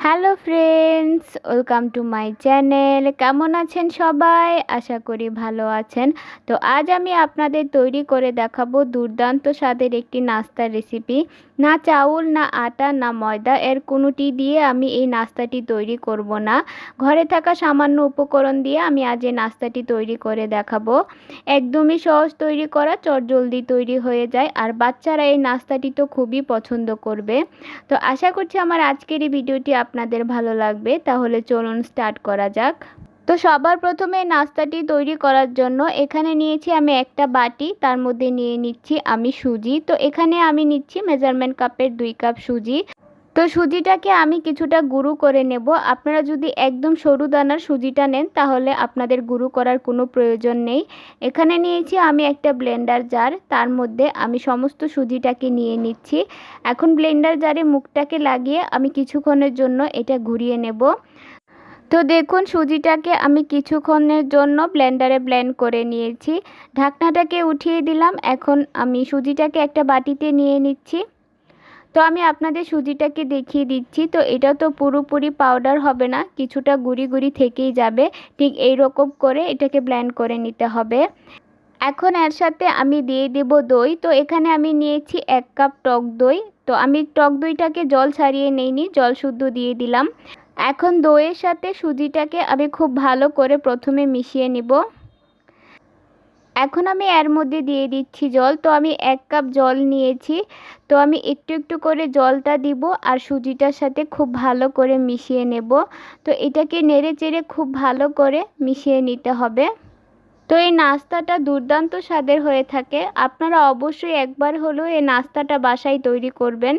Hello friends, welcome to my channel. কেমন আছেন সবাই? আশা করি ভালো আছেন। তো আজ আমি আপনাদের তৈরি করে দেখাবো দুর্দান্ত স্বাদের একটি নাস্তার রেসিপি। না চাউল, না আটা, না ময়দা, এর কোনোটি দিয়ে আমি এই নাস্তাটি তৈরি করব না। ঘরে থাকা সামান্য উপকরণ দিয়ে আমি আজ এই নাস্তাটি তৈরি করে দেখাবো। একদমই সহজ তৈরি করা, চটজলদি তৈরি হয়ে যায়, আর বাচ্চারা এই নাস্তাটি তো খুবই পছন্দ করবে। তো আশা করছি আমার আজকের এই ভিডিওটি আপনাদের ভালো লাগবে। তাহলে চলুন স্টার্ট করা যাক। তো সবার প্রথমে নাস্তাটি তৈরি করার জন্য এখানে নিয়েছি আমি একটা বাটি, তার মধ্যে নিয়ে নিচ্ছি আমি সুজি। তো এখানে আমি নিচ্ছি মেজারমেন্ট কাপের 2 কাপ সুজি। তো সুজিটাকে আমি কিছুটা গুঁড়ো করে নেব। আপনারা যদি একদম সরু দানার সুজিটা নেন তাহলে আপনাদের গুঁড়ো করার কোনো প্রয়োজন নেই। এখানে নিয়েছি আমি একটা ব্লেন্ডার জার, তার মধ্যে আমি সমস্ত সুজিটাকে নিয়ে নিচ্ছি। এখন ব্লেন্ডার জারে মুখটাকে লাগিয়ে আমি কিছুক্ষণের জন্য এটা ঘুরিয়ে নেব। তো দেখুন, সুজিটাকে আমি কিছুক্ষণের জন্য ব্লেন্ডারে ব্লেন্ড করে নিয়েছি। ঢাকনাটাকে উঠিয়ে দিলাম। এখন আমি সুজিটাকে একটা বাটিতে নিয়ে নিচ্ছি। তো আমি আপনাদের সুজিটাকে দেখিয়ে দিচ্ছি। তো এটা তো পুরোপুরি পাউডার হবে না, কিছুটা গুঁড়ি গুঁড়ি থেকেই যাবে। ঠিক এই রকম করে এটাকে ব্লেন্ড করে নিতে হবে। এখন এর সাথে আমি দিয়ে দেব দই। তো এখানে আমি নিয়েছি 1 কাপ টক দই। তো আমি টক দইটাকে জল ছাড়িয়ে নেইনি, জল শুদ্ধ দিয়ে দিলাম। এখন দইয়ের সাথে সুজিটাকে আমি খুব ভালো করে প্রথমে মিশিয়ে নিব। এখন আমি এর মধ্যে দিয়ে দিচ্ছি জল। তো আমি 1 কাপ জল নিয়েছি। তো আমি একটু একটু করে জলটা দিব আর সুজিটার সাথে খুব ভালো করে মিশিয়ে নেব। তো এটাকে নেড়ে চেড়ে খুব ভালো করে মিশিয়ে নিতে হবে। তো এই নাস্তাটা দুর্দান্ত স্বাদের হয়ে থাকে। আপনারা অবশ্যই একবার হলেও এই নাস্তাটা বাসায় তৈরি করবেন,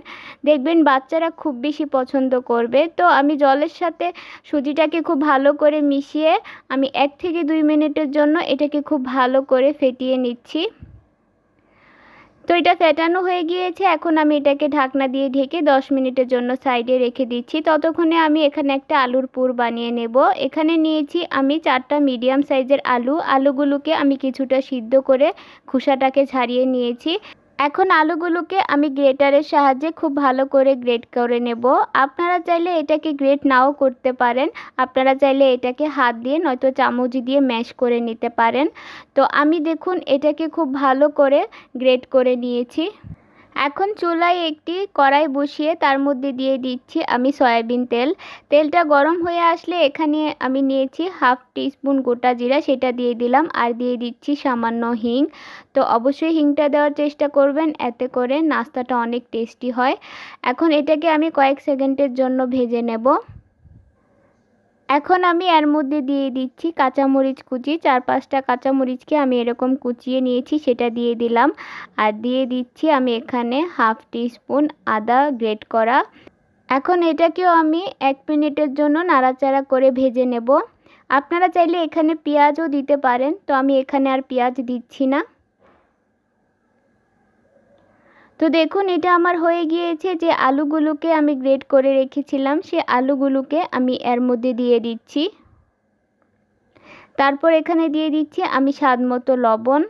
দেখবেন বাচ্চারা খুব বেশি পছন্দ করবে। তো আমি জলের সাথে সুজিটাকে খুব ভালো করে মিশিয়ে আমি 1 থেকে 2 মিনিটের জন্য এটাকে খুব ভালো করে ফেটিয়ে নিচ্ছি। তো এটা ফেটানো হয়ে গিয়েছে। এখন আমি এটাকে ঢাকনা দিয়ে ঢেকে 10 মিনিটের জন্য সাইডে রেখে দিচ্ছি। ততক্ষণে আমি এখানে একটা আলুর পুর বানিয়ে নেব। এখানে নিয়েছি আমি 4টা মিডিয়াম সাইজের আলু। আলুগুলোকে আমি কিছুটা সিদ্ধ করে খোসাটাকে ছাড়িয়ে নিয়েছি। এখন আলুগুলোকে আমি গ্রেটারের সাহায্যে খুব ভালো করে গ্রেট করে নেব। আপনারা চাইলে এটাকে গ্রেট নাও করতে পারেন, আপনারা চাইলে এটাকে হাত দিয়ে নয়তো চামচ দিয়ে ম্যাশ করে নিতে পারেন। তো আমি দেখুন এটাকে খুব ভালো করে গ্রেট করে নিয়েছি। এখন চুলায় একটি কড়াই বসিয়ে তার মধ্যে দিয়ে দিচ্ছি আমি সয়াবিন তেল। তেলটা গরম হয়ে আসলে এখানে আমি নিয়েছি 1/2 টিস্পুন গোটা জিরা, সেটা দিয়ে দিলাম। আর দিয়ে দিচ্ছি সামান্য হিং। তো অবশ্যই হিংটা দেওয়ার চেষ্টা করবেন, এতে করে নাস্তাটা অনেক টেস্টি হয়। এখন এটাকে আমি কয়েক সেকেন্ডের জন্য ভেজে নেব। এখন আমি এর মধ্যে দিয়ে দিচ্ছি কাঁচামরিচ কুচি। 4-5টা কাঁচামরিচকে আমি এরকম কুচিয়ে নিয়েছি, সেটা দিয়ে দিলাম। আর দিয়ে দিচ্ছি আমি এখানে 1/2 টিস্পুন আদা গ্রেট করা। এখন এটাকেও আমি 1 মিনিটের জন্য নাড়াচাড়া করে ভেজে নেব। আপনারা চাইলে এখানে পেঁয়াজও দিতে পারেন, তো আমি এখানে আর পেঁয়াজ দিচ্ছি না। তো দেখুন এটা আমার হয়ে গিয়েছে। যে আলুগুলোকে আমি গ্রেট করে রেখেছিলাম সে আলুগুলোকে আমি এর মধ্যে দিয়ে দিচ্ছি। তারপর এখানে দিয়ে দিচ্ছি আমি স্বাদমতো লবণ।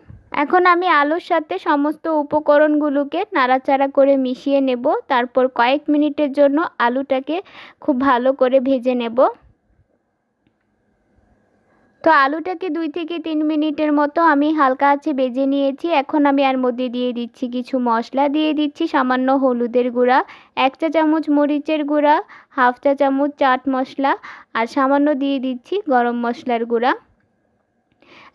এখন আমি আলুর সাথে সমস্ত উপকরণগুলোকে নাড়াচাড়া করে মিশিয়ে নেব। তারপর কয়েক মিনিটের জন্য আলুটাকে খুব ভালো করে ভেজে নেব। তো আলুটাকে 2 থেকে 3 মিনিটের মতো আমি হালকা আঁচে ভেজে নিয়েছি। এখন আমি এর মধ্যে দিয়ে দিচ্ছি কিছু মশলা। দিয়ে দিচ্ছি সামান্য হলুদের গুঁড়া, 1 চা চামচ মরিচের গুঁড়া, 1/2 চা চামচ চাট মশলা, আর সামান্য দিয়ে দিচ্ছি গরম মশলার গুঁড়া।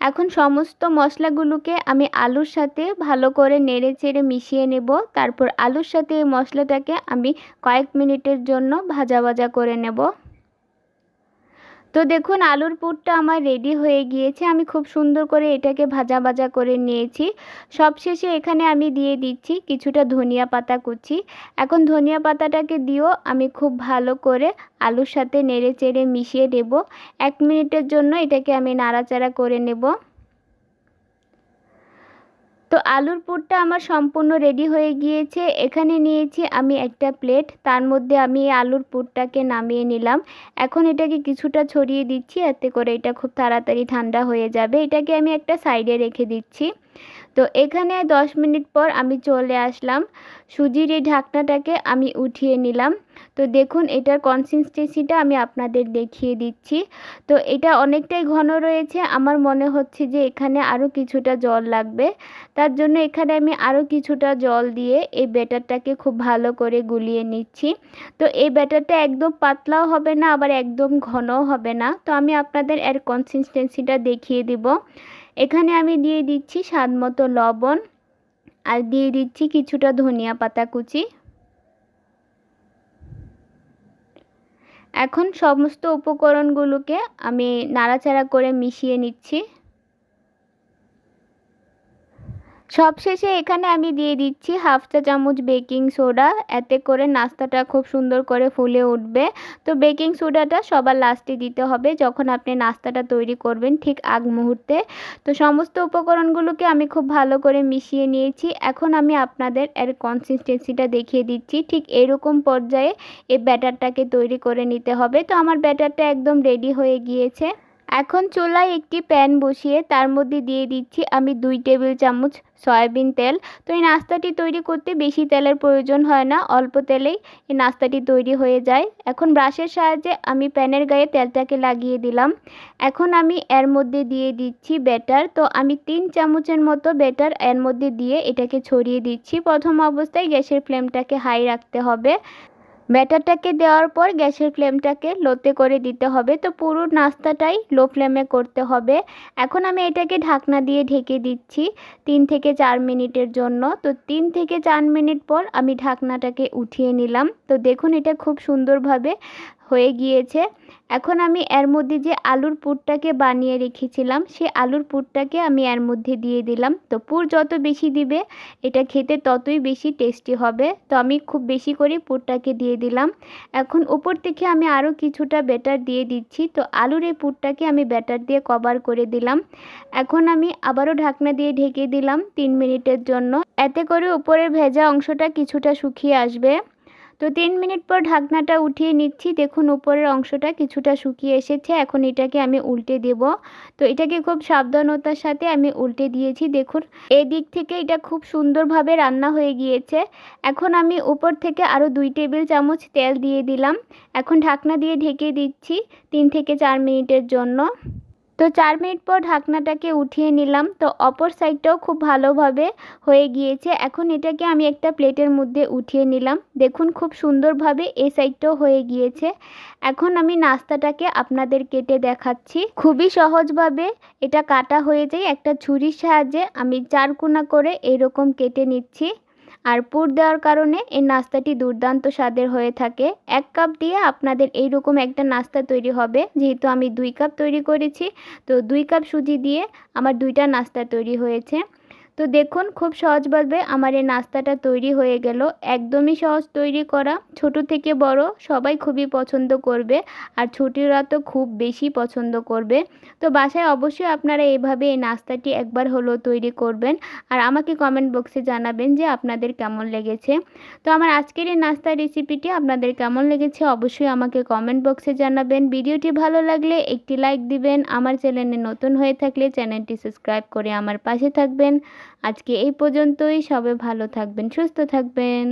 এখন সমস্ত মশলাগুলোকে আমি আলুর সাথে ভালো করে নেড়ে চেড়ে মিশিয়ে নেব। তারপর আলুর সাথে এই মশলাটাকে আমি কয়েক মিনিটের জন্য ভাজা ভাজা করে নেব। তো দেখুন আলুর পুরটা আমার রেডি হয়ে গিয়েছে। আমি খুব সুন্দর করে এটাকে ভাজা ভাজা করে নিয়েছি। সবশেষে এখানে আমি দিয়ে দিচ্ছি কিছুটা ধনিয়া পাতা কুচি। এখন ধনিয়া পাতাটাকে দিয়েও আমি খুব ভালো করে আলুর সাথে নেড়ে চেড়ে মিশিয়ে দেব। 1 মিনিটের জন্য এটাকে আমি নাড়াচাড়া করে নেব। তো আলুর পুরটা আমার সম্পূর্ণ রেডি হয়ে গিয়েছে। এখানে নিয়েছি আমি একটা প্লেট, তার মধ্যে আমি এই আলুর পুরটাকে নামিয়ে নিলাম। এখন এটাকে কিছুটা ছড়িয়ে দিচ্ছি, এতে করে এটা খুব তাড়াতাড়ি ঠান্ডা হয়ে যাবে। এটাকে আমি একটা সাইডে রেখে দিচ্ছি। তো এখানে 10 মিনিট পর আমি চলে আসলাম। সুজির এই ঢাকনাটাকে আমি উঠিয়ে নিলাম। তো তো দেখুন এটার কনসিস্টেন্সিটা আমি আপনাদের দেখিয়ে দিচ্ছি। তো এটা অনেকটাই ঘন রয়েছে, আমার মনে হচ্ছে যে এখানে আরও কিছুটা জল লাগবে। তার জন্য এখানে আমি আরও কিছুটা জল দিয়ে এই ব্যাটারটাকে খুব ভালো করে গুলিয়ে নিচ্ছি। তো এই ব্যাটারটা একদম পাতলাও হবে না, আবার একদম ঘনও হবে না। তো আমি আপনাদের এর কনসিস্টেন্সিটা দেখিয়ে দিব। এখানে আমি দিয়ে দিচ্ছি স্বাদ মতো লবণ, আর দিয়ে দিচ্ছি কিছুটা ধনিয়া পাতা কুচি। এখন সমস্ত উপকরণগুলোকে আমি নাড়াচাড়া করে মিশিয়ে নিচ্ছি। সবশেষে এখানে আমি দিয়ে দিচ্ছি 1/2 চা চামচ বেকিং সোডা, এতে করে নাস্তাটা খুব সুন্দর করে ফুলে উঠবে। তো বেকিং সোডাটা সবার লাস্টে দিতে হবে যখন আপনি নাস্তাটা তৈরি করবেন, ঠিক আগ মুহূর্তে। তো সমস্ত উপকরণগুলোকে আমি খুব ভালো করে মিশিয়ে নিয়েছি। এখন আমি আপনাদের এর কনসিস্টেন্সিটা দেখিয়ে দিচ্ছি। ঠিক এরকম পর্যায়ে এই ব্যাটারটাকে তৈরি করে নিতে হবে। তো আমার ব্যাটারটা একদম রেডি হয়ে গিয়েছে। এখন চুলায় একটি প্যান বসিয়ে তার মধ্যে দিয়ে দিচ্ছি আমি 2 টেবিল চামচ সয়াবিন তেল। তো এই নাস্তাটি তৈরি করতে বেশি তেলের প্রয়োজন হয় না, অল্প তেলেই এই নাস্তাটি তৈরি হয়ে যায়। এখন ব্রাশের সাহায্যে আমি প্যানের গায়ে তেলটাকে লাগিয়ে দিলাম। এখন আমি এর মধ্যে দিয়ে দিচ্ছি ব্যাটার। তো আমি 3 চামচের মতো ব্যাটার এর মধ্যে দিয়ে এটাকে ছড়িয়ে দিচ্ছি। প্রথম অবস্থায় গ্যাসের ফ্লেমটাকে হাই রাখতে হবে। ব্যাটারটাকে দেওয়ার পর গ্যাসের ফ্লেমটাকে লোতে করে দিতে হবে। তো পুরো নাস্তাটাই লো ফ্লেমে করতে হবে। এখন আমি এটাকে ঢাকনা দিয়ে ঢেকে দিচ্ছি 3 থেকে 4 মিনিটের জন্য। তো 3 থেকে 4 মিনিট পর আমি ঢাকনাটাকে উঠিয়ে নিলাম। তো দেখুন এটা খুব সুন্দরভাবে হয়ে গিয়েছে। এখন আমি এর মধ্যে যে আলুর পুরটাকে বানিয়ে রেখেছিলাম, সেই আলুর পুরটাকে আমি এর মধ্যে দিয়ে দিলাম। তো পুর যত বেশি দিবে এটা খেতে ততই বেশি টেস্টি হবে। তো আমি খুব বেশি করে পুরটাকে দিয়ে দিলাম। এখন উপর থেকে আমি আরও কিছুটা ব্যাটার দিয়ে দিচ্ছি। তো আলুর এই পুরটাকে আমি ব্যাটার দিয়ে কভার করে দিলাম। এখন আমি আবারও ঢাকনা দিয়ে ঢেকে দিলাম 3 মিনিটের জন্য, এতে করে উপরের ভেজা অংশটা কিছুটা শুকিয়ে আসবে। তো 3 মিনিট পর ঢাকনাটা উঠিয়ে নিচ্ছি। দেখুন উপরের অংশটা কিছুটা শুকিয়ে এসেছে। এখন এটাকে আমি উল্টে দেব। তো এটাকে খুব সাবধানতার সাথে আমি উল্টে দিয়েছি। দেখুন এদিক থেকে এটা খুব সুন্দরভাবে রান্না হয়ে গিয়েছে। এখন আমি উপর থেকে আরও 2 টেবিল চামচ তেল দিয়ে দিলাম। এখন ঢাকনা দিয়ে ঢেকে দিচ্ছি 3 থেকে 4 মিনিটের জন্য। তো 4 মিনিট পর ঢাকনাটাকে উঠিয়ে নিলাম। তো অপর সাইডটাও খুব ভালোভাবে হয়ে গিয়েছে। এখন এটাকে আমি একটা প্লেটের মধ্যে উঠিয়ে নিলাম। দেখুন খুব সুন্দরভাবে এই সাইডটাও হয়ে গিয়েছে। এখন আমি নাস্তাটাকে আপনাদের কেটে দেখাচ্ছি। খুবই সহজভাবে এটা কাটা হয়ে যায়। একটা ছুরির সাহায্যে আমি 4 কোনা করে এরকম কেটে নিচ্ছি। আর পুর দেওয়ার কারণে এই নাস্তাটি দুর্দান্ত স্বাদের হয়ে থাকে। 1 কাপ দিয়ে আপনাদের এইরকম একটা নাস্তা তৈরি হবে। যেহেতু আমি 2 কাপ তৈরি করেছি, তো 2 কাপ সুজি দিয়ে আমার 2টা নাস্তা তৈরি হয়েছে। তো দেখুন খুব সহজভাবে আমার এই নাস্তাটা তৈরি হয়ে গেল। একদমই সহজ তৈরি করা, ছোট থেকে বড় সবাই খুবই পছন্দ করবে, আর ছোটরা তো খুব বেশি পছন্দ করবে। তো বাসায় অবশ্যই আপনারা এইভাবে এই নাস্তাটি একবার হলেও তৈরি করবেন, আর আমাকে কমেন্ট বক্সে জানাবেন যে আপনাদের কেমন লেগেছে। তো আমার আজকের এই নাস্তার রেসিপিটি আপনাদের কেমন লেগেছে অবশ্যই আমাকে কমেন্ট বক্সে জানাবেন। ভিডিওটি ভালো লাগলে একটি লাইক দিবেন। আমার চ্যানেলে নতুন হয়ে থাকলে চ্যানেলটি সাবস্ক্রাইব করে আমার পাশে থাকবেন। আজকে এই পর্যন্তই। সবাই ভালো থাকবেন, সুস্থ থাকবেন।